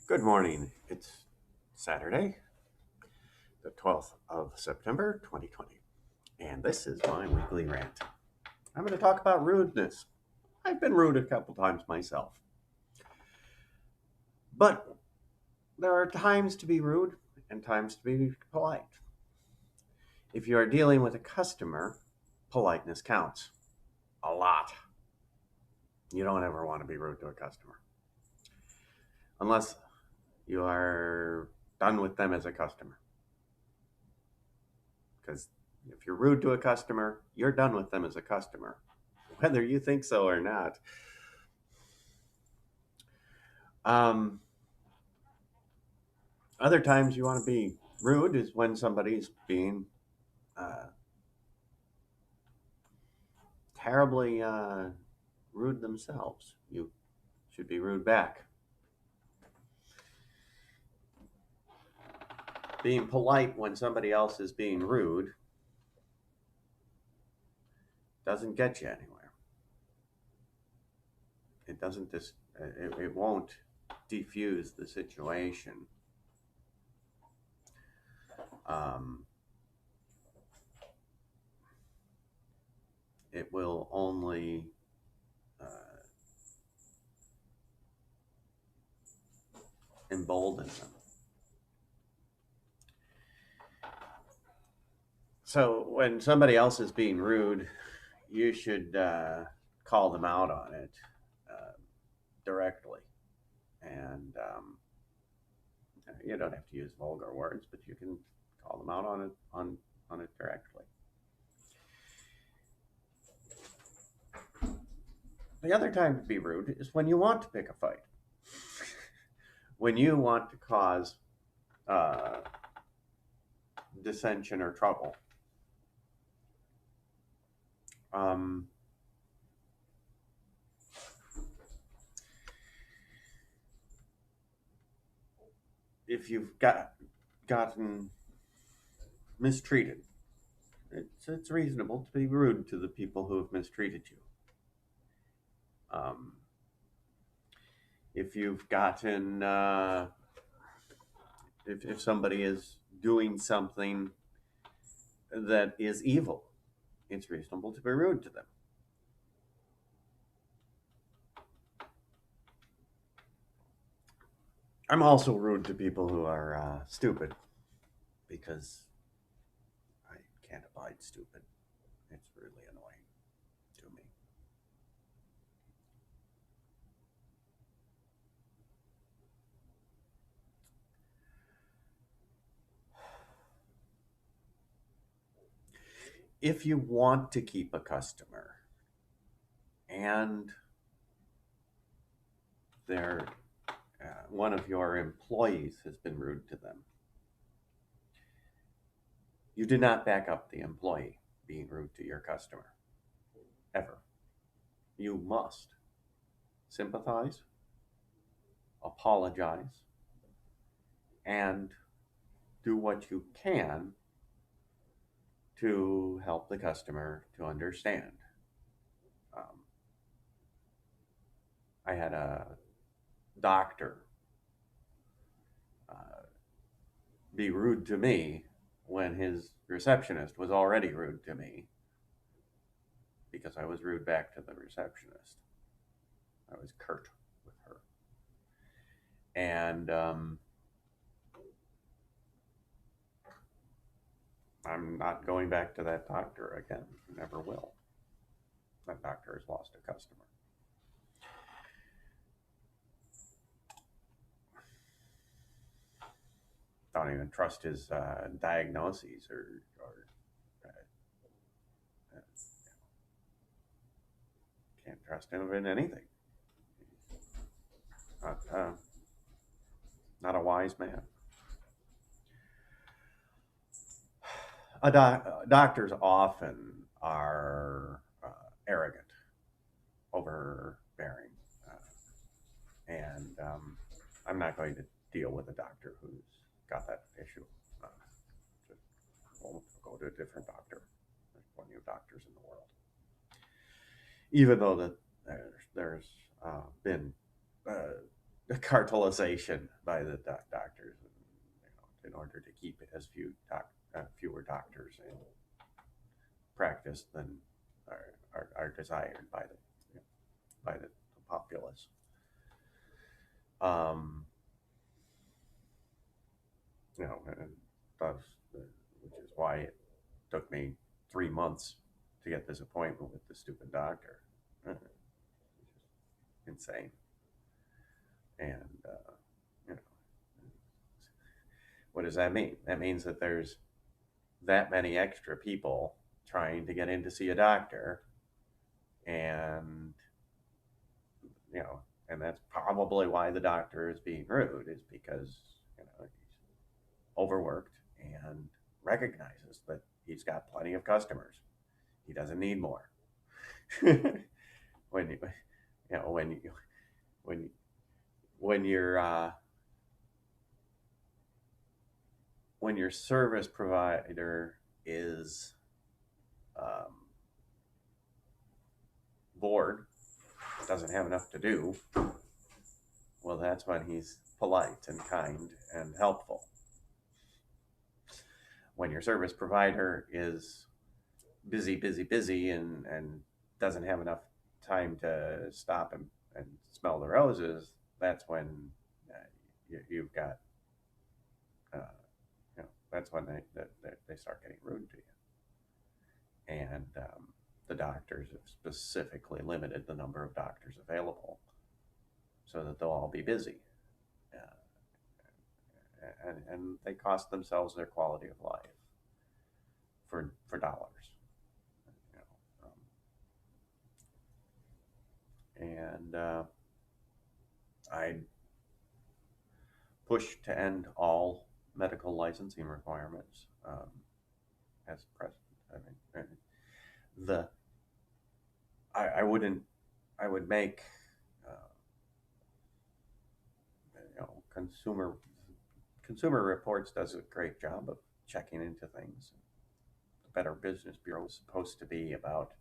Good morning. It's Saturday, the 12th of September, 2020, and this is my weekly rant. I'm going to talk about rudeness. I've been rude a couple times myself, but there are times to be rude and times to be polite. If you are dealing with a customer, politeness counts a lot. You don't ever want to be rude to a customer unless you are done with them as a customer. Because if you're rude to a customer, you're done with them as a customer, whether you think so or not. Um, Other times you want to be rude is when somebody's being uh, terribly rude themselves. You should be rude back. Being polite when somebody else is being rude doesn't get you anywhere. It doesn't just, it won't defuse the situation. Um, it will only embolden them. So when somebody else is being rude, you should call them out on it uh, directly. And you don't have to use vulgar words, but you can call them out on it directly. The other time to be rude is when you want to pick a fight, when you want to cause uh, dissension or trouble. Um, if you've gotten mistreated, it's reasonable to be rude to the people who have mistreated you. Um, if you've gotten if somebody is doing something that is evil, it's reasonable to be rude to them. I'm also rude to people who are stupid because I can't abide stupid. It's really annoying to me. If you want to keep a customer and their one of your employees has been rude to them, you do not back up the employee being rude to your customer ever. You must sympathize, apologize, and do what you can to help the customer to understand. Um, I had a doctor uh, be rude to me when his receptionist was already rude to me because I was rude back to the receptionist. I was curt with her. And I'm not going back to that doctor again. Never will. That doctor has lost a customer. Don't even trust his diagnoses or uh, can't trust him in anything. Not, not a wise man. Doctors often are arrogant, overbearing, and I'm not going to deal with a doctor who's got that issue. Uh, we'll go to a different doctor. There's plenty of doctors in the world. Even though that there's been cartelization by the doctors, in order to keep as fewer doctors in practice than are desired by the populace. Um, and which is why it took me 3 months to get this appointment with the stupid doctor. Insane. And you know, what does that mean? That means that there's that many extra people trying to get in to see a doctor, and and that's probably why the doctor is being rude, is because he's overworked and recognizes that he's got plenty of customers. He doesn't need more. when you, when when your service provider is um, bored, doesn't have enough to do, well, that's when he's polite and kind and helpful. When your service provider is busy, busy, busy, and doesn't have enough time to stop and smell the roses, that's when you've got, uh, that's when they start getting rude to you. And the doctors have specifically limited the number of doctors available so that they'll all be busy. And they cost themselves their quality of life for dollars. And I push to end all medical licensing requirements as president. The I wouldn't I would make uh, Consumer Reports does a great job of checking into things. The Better Business Bureau is supposed to be about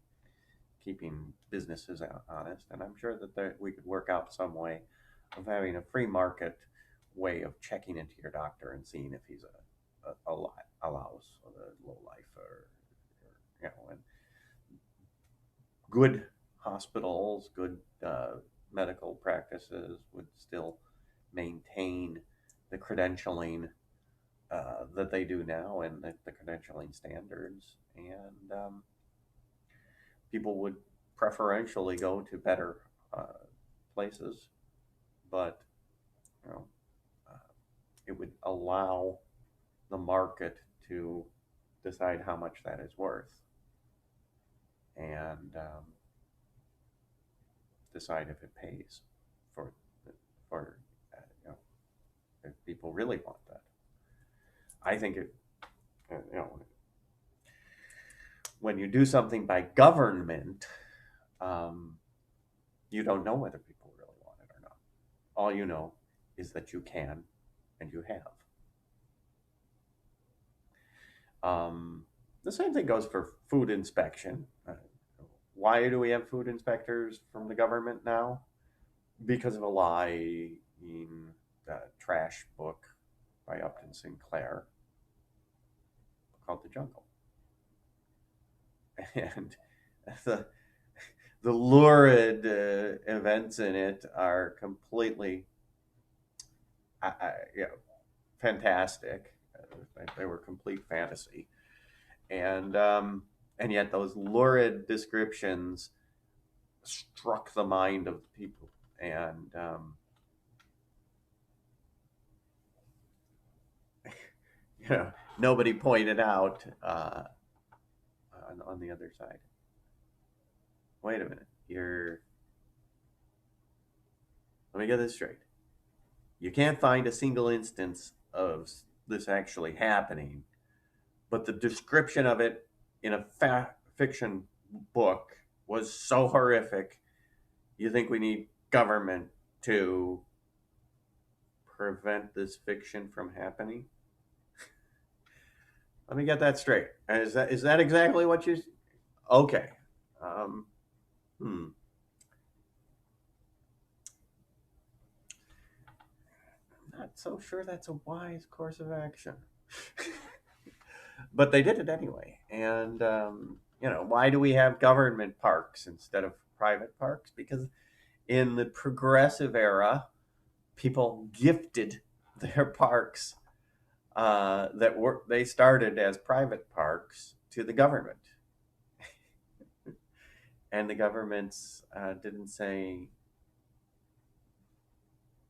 keeping businesses honest, and I'm sure that we could work out some way of having a free market way of checking into your doctor and seeing if he's allows a low life, and good hospitals, good medical practices would still maintain the credentialing that they do now, and the credentialing standards, and people would preferentially go to better places, but you know, uh, it would allow the market to decide how much that is worth, and decide if it pays for for if people really want that. I think when you do something by government, um, you don't know whether people really want it or not. All you know is that you can and you have. The same thing goes for food inspection. Why do we have food inspectors from the government now? Because of a lie in the trash book by Upton Sinclair called The Jungle. And the the lurid events in it are completely fantastic. They were complete fantasy, and yet those lurid descriptions struck the mind of the people, and nobody pointed out on the other side. Wait a minute, let me get this straight. You can't find a single instance of this actually happening, but the description of it in a fiction book was so horrific. You think we need government to prevent this fiction from happening? Let me get that straight. Is that exactly what you? Okay. Um, hmm. not so sure that's a wise course of action. But they did it anyway. And, why do we have government parks instead of private parks? Because in the progressive era, people gifted their parks they started as private parks to the government. And the governments didn't say,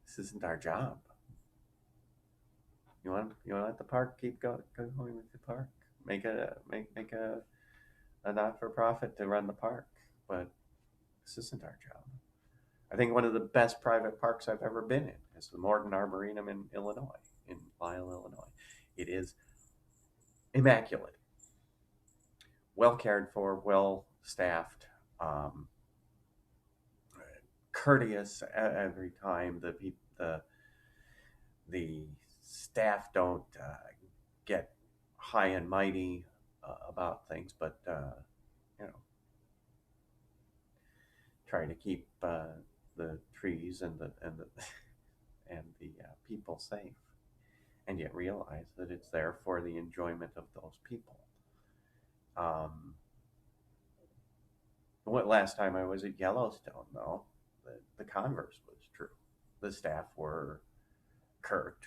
this isn't our job. You want to let the park keep going with the park? Make a not for profit to run the park, but this isn't our job. I think one of the best private parks I've ever been in is the Morton Arboretum in Illinois, in Lyle, Illinois. It is immaculate, well cared for, well staffed, um, courteous every time. The staff don't get high and mighty about things, but you know, try to keep the trees and the and the people safe, and yet realize that it's there for the enjoyment of those people. Um, what last time I was at Yellowstone, though, the converse was true. The staff were curt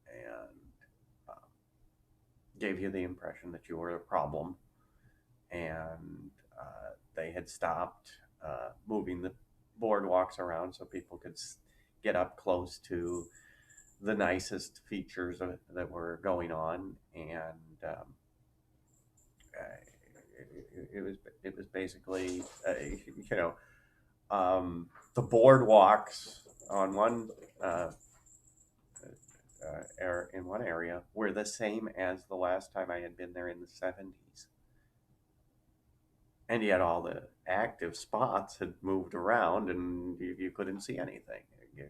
and gave you the impression that you were a problem, and they had stopped moving the boardwalks around so people could get up close to the nicest features that were going on, and it was basically the boardwalks on one in one area were the same as the last time I had been there in the 70s. And yet all the active spots had moved around and you couldn't see anything. It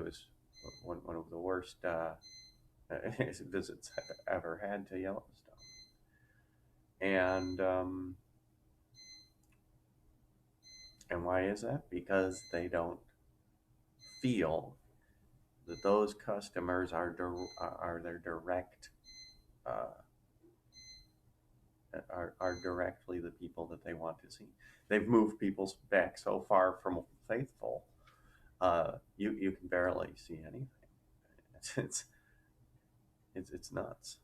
was one of the worst visits I've ever had to Yellowstone. And why is that? Because they don't feel that those customers are their direct uh, are directly the people that they want to see. They've moved people back so far from faithful, you can barely see anything. It's it's nuts.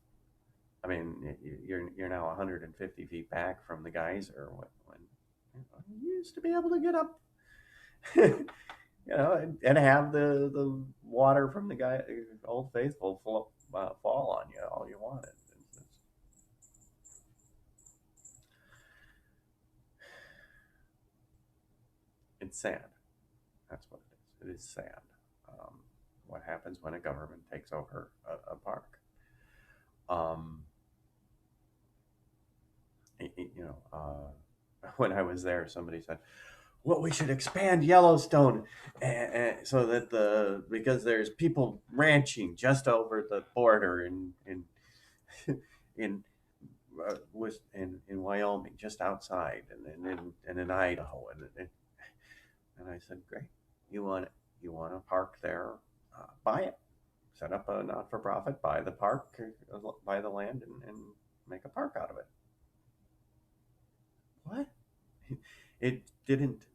I mean, you're now 150 feet back from the geyser when you used to be able to get up, and have the water from the guy Old Faithful fall on you all you wanted. It's sad. That's what it is. It is sad. Um, what happens when a government takes over a park? Um, when I was there, somebody said, "Well, we should expand Yellowstone, so that because there's people ranching just over the border in in Wyoming, just outside, and in Idaho, and I said, great, you want a park there, buy it, set up a not for profit, buy the park, buy the land, and make a park out of it." What? It didn't.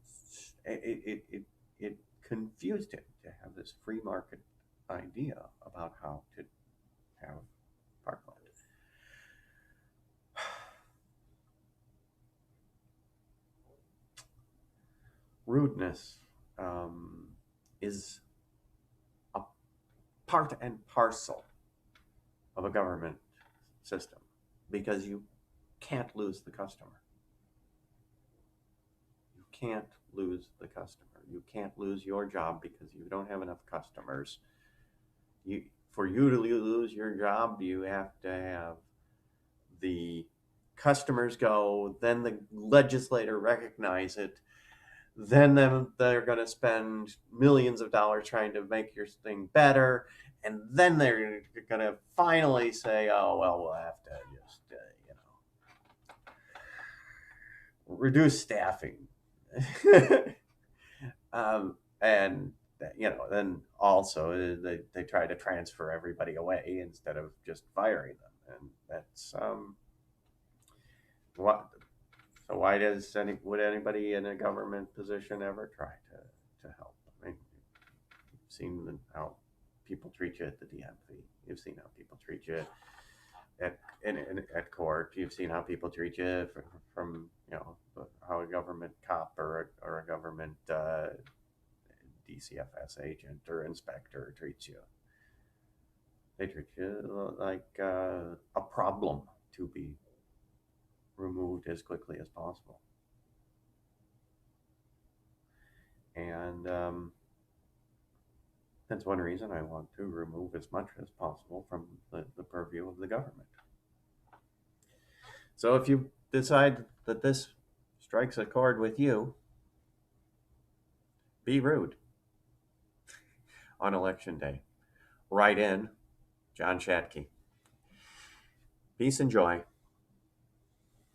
It confused him to have this free market idea about how to have parkland. Rudeness is a part and parcel of a government system because you can't lose the customer. You can't lose the customer. You can't lose your job because you don't have enough customers. For you to lose your job, you have to have the customers go, then the legislator recognize it, then they're going to spend millions of dollars trying to make your thing better, and then they're going to finally say, "Oh well, we'll have to just reduce staffing," and then also they try to transfer everybody away instead of just firing them, and that's what. So why would anybody in a government position ever try to help? I mean, you've seen how people treat you at the DMV. You've seen how people treat you at court. You've seen how people treat you from how a government cop or a government DCFS agent or inspector treats you. They treat you like a problem to be removed as quickly as possible. And that's one reason I want to remove as much as possible from the purview of the government. So if you decide that this strikes a chord with you, be rude on election day. Write in John Shatke. Peace and joy.